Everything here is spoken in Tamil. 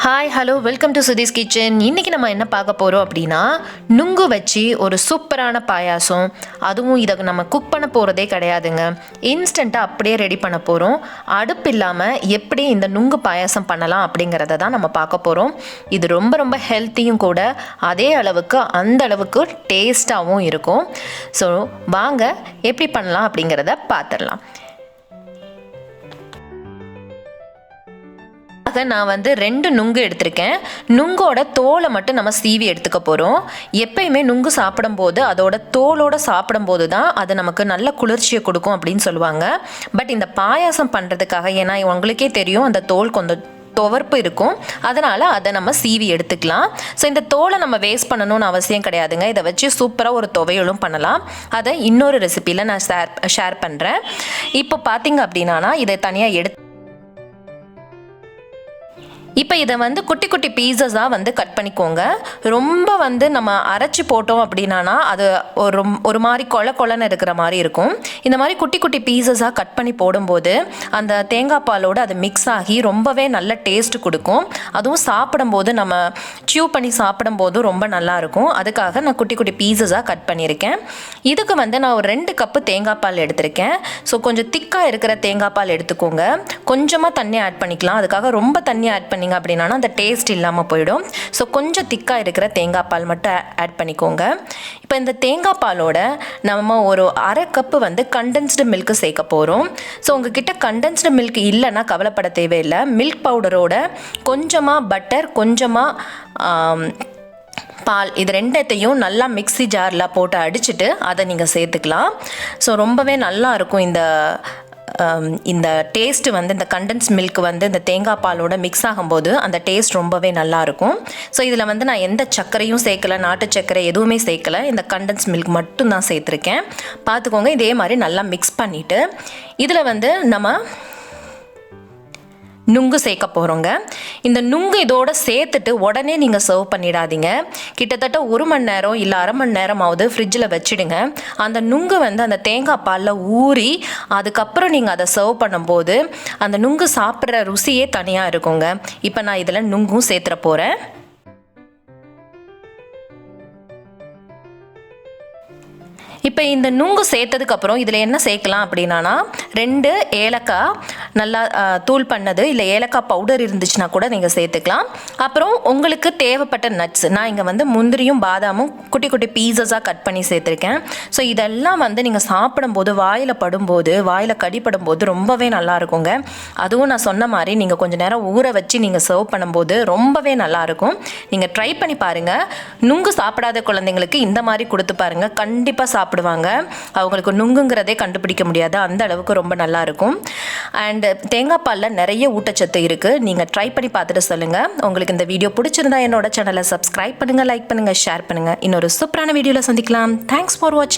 Hi hello welcome to Sudhi's kitchen. இன்றைக்கி நம்ம என்ன பார்க்க போகிறோம் அப்படின்னா, நுங்கு வச்சு ஒரு சூப்பரான பாயாசம். அதுவும் இதை நம்ம குக் பண்ண போகிறதே கிடையாதுங்க, இன்ஸ்டண்ட்டாக அப்படியே ரெடி பண்ண போகிறோம். அடுப்பு இல்லாமல் எப்படி இந்த நுங்கு பாயாசம் பண்ணலாம் அப்படிங்கிறத தான் நம்ம பார்க்க போகிறோம். இது ரொம்ப ரொம்ப ஹெல்த்தியும் கூட, அதே அளவுக்கு அந்த அளவுக்கு டேஸ்ட்டாகவும் இருக்கும். ஸோ வாங்க எப்படி பண்ணலாம் அப்படிங்கிறத பார்த்துடலாம். நான் 2 நுங்கு எடுத்திருக்கேன். நுங்கோட தோலை மட்டும் நம்ம சீவி எடுத்துக்க போகிறோம். எப்பயுமே நுங்கு சாப்பிடும்போது அதோட தோலோடு சாப்பிடும்போது தான் அது நமக்கு நல்ல குளிர்ச்சியை கொடுக்கும் அப்படின்னு சொல்லுவாங்க. பட் இந்த பாயாசம் பண்ணுறதுக்காக, ஏன்னா உங்களுக்கே தெரியும் அந்த தோல் கொஞ்சம் துவர்ப்பு இருக்கும், அதனால் அதை நம்ம சீவி எடுத்துக்கலாம். ஸோ இந்த தோலை நம்ம வேஸ்ட் பண்ணணும்னு அவசியம் கிடையாதுங்க. இதை வச்சு சூப்பராக ஒரு துவையலும் பண்ணலாம். அதை இன்னொரு ரெசிப்பியில் நான் ஷேர் பண்ணுறேன். இப்போ பார்த்தீங்க அப்படின்னா இதை தனியாக இப்போ இதை குட்டி குட்டி பீசஸாக கட் பண்ணிக்கோங்க. ரொம்ப நம்ம அரைச்சி போட்டோம் அப்படின்னா அது ஒரு மாதிரி கொலன்னு இருக்கிற மாதிரி இருக்கும். இந்த மாதிரி குட்டி குட்டி பீசஸாக கட் பண்ணி போடும்போது அந்த தேங்காய் பாலோடு அது மிக்ஸ் ஆகி ரொம்பவே நல்ல டேஸ்ட் கொடுக்கும். அதுவும் சாப்பிடும்போது நம்ம சியூ பண்ணி சாப்பிடும்போது ரொம்ப நல்லாயிருக்கும். அதுக்காக நான் குட்டி குட்டி பீசஸாக கட் பண்ணியிருக்கேன். இதுக்கு நான் ஒரு 2 கப்பு தேங்காய் பால் எடுத்திருக்கேன். ஸோ கொஞ்சம் திக்காக இருக்கிற தேங்காய் பால் எடுத்துக்கோங்க. கொஞ்சமாக தண்ணி ஆட் பண்ணிக்கலாம். அதுக்காக ரொம்ப தண்ணி ஆட் பண்ணி அப்படின்னா அந்த டேஸ்ட் இல்லாமல் போயிடும். ஸோ கொஞ்சம் திக்காக இருக்கிற தேங்காய் பால் மட்டும் ஆட் பண்ணிக்கோங்க. இப்போ இந்த தேங்காய் பாலோட நம்ம ஒரு அரை கப்பு கண்டென்ஸ்டு மில்க் சேர்க்க போகிறோம். ஸோ உங்ககிட்ட கண்டென்ஸ்டு மில்க் இல்லைன்னா கவலைப்பட தேவையில்லை. மில்க் பவுடரோட கொஞ்சமாக பட்டர், கொஞ்சமாக பால், இது ரெண்டத்தையும் நல்லா மிக்ஸி ஜாரில் போட்டு அடிச்சுட்டு அதை நீங்கள் சேர்த்துக்கலாம். ஸோ ரொம்பவே நல்லா இருக்கும் இந்த டேஸ்ட்டு இந்த கண்டென்ஸ் மில்க் இந்த தேங்காய் பாலோட மிக்ஸ் ஆகும்போது அந்த டேஸ்ட் ரொம்பவே நல்லாயிருக்கும். ஸோ இதில் நான் எந்த சர்க்கரையும் சேர்க்கலை, நாட்டு சர்க்கரை எதுவுமே சேர்க்கலை. இந்த கண்டென்ஸ் மில்க் மட்டும் தான் சேர்த்துருக்கேன். பார்த்துக்கோங்க. இதே மாதிரி நல்லா மிக்ஸ் பண்ணிவிட்டு இதில் நம்ம நுங்கு சேர்க்க போகிறோங்க. இந்த நுங்கு இதோடு சேர்த்துட்டு உடனே நீங்கள் சர்வ் பண்ணிடாதீங்க. கிட்டத்தட்ட 1 மணி நேரம் இல்லை அரை மணி நேரமாவது ஃப்ரிட்ஜில் வச்சுடுங்க. அந்த நுங்கு அந்த தேங்காய் பாலில் ஊறி அதுக்கப்புறம் நீங்கள் அதை சர்வ் பண்ணும்போது அந்த நுங்கு சாப்பிட்ற ருசியே தனியாக இருக்குங்க. இப்போ நான் இதில் நுங்கும் சேர்த்துற போகிறேன். இப்போ இந்த நுங்கு சேர்த்ததுக்கப்புறம் இதில் என்ன சேர்க்கலாம் அப்படின்னா 2 ஏலக்காய் நல்லா தூள் பண்ணது, இல்லை ஏலக்காய் பவுடர் இருந்துச்சுன்னா கூட நீங்கள் சேர்த்துக்கலாம். அப்புறம் உங்களுக்கு தேவைப்பட்ட நட்ஸ், நான் இங்கே முந்திரியும் பாதாமும் குட்டி குட்டி பீசஸாக கட் பண்ணி சேர்த்துருக்கேன். ஸோ இதெல்லாம் நீங்கள் சாப்பிடும்போது வாயில் படும்போது, வாயில் கடிப்படும்போது ரொம்பவே நல்லா இருக்குங்க. அதுவும் நான் சொன்ன மாதிரி நீங்கள் கொஞ்சம் நேரம் ஊற வச்சு நீங்கள் சர்வ் பண்ணும்போது ரொம்பவே நல்லாயிருக்கும். நீங்கள் ட்ரை பண்ணி பாருங்கள். நுங்கு சாப்பிடாத குழந்தைங்களுக்கு இந்த மாதிரி கொடுத்து பாருங்கள், கண்டிப்பாக சாப்பிடுவாங்க. அவங்களுக்கு நுங்குங்கிறதே கண்டுபிடிக்க முடியாது, அந்த அளவுக்கு ரொம்ப நல்லா இருக்கும். அண்ட் தேங்காய் பாலில் நிறைய ஊட்டச்சத்து இருக்குது. நீங்கள் ட்ரை பண்ணி பார்த்துட்டு சொல்லுங்கள். உங்களுக்கு இந்த வீடியோ பிடிச்சிருந்தா என்னோட சேனலை சப்ஸ்கிரைப் பண்ணுங்கள், லைக் பண்ணுங்கள், ஷேர் பண்ணுங்கள். இன்னொரு சூப்பரான வீடியோவில் சந்திக்கலாம். தேங்க்ஸ் ஃபார் வாட்சிங்.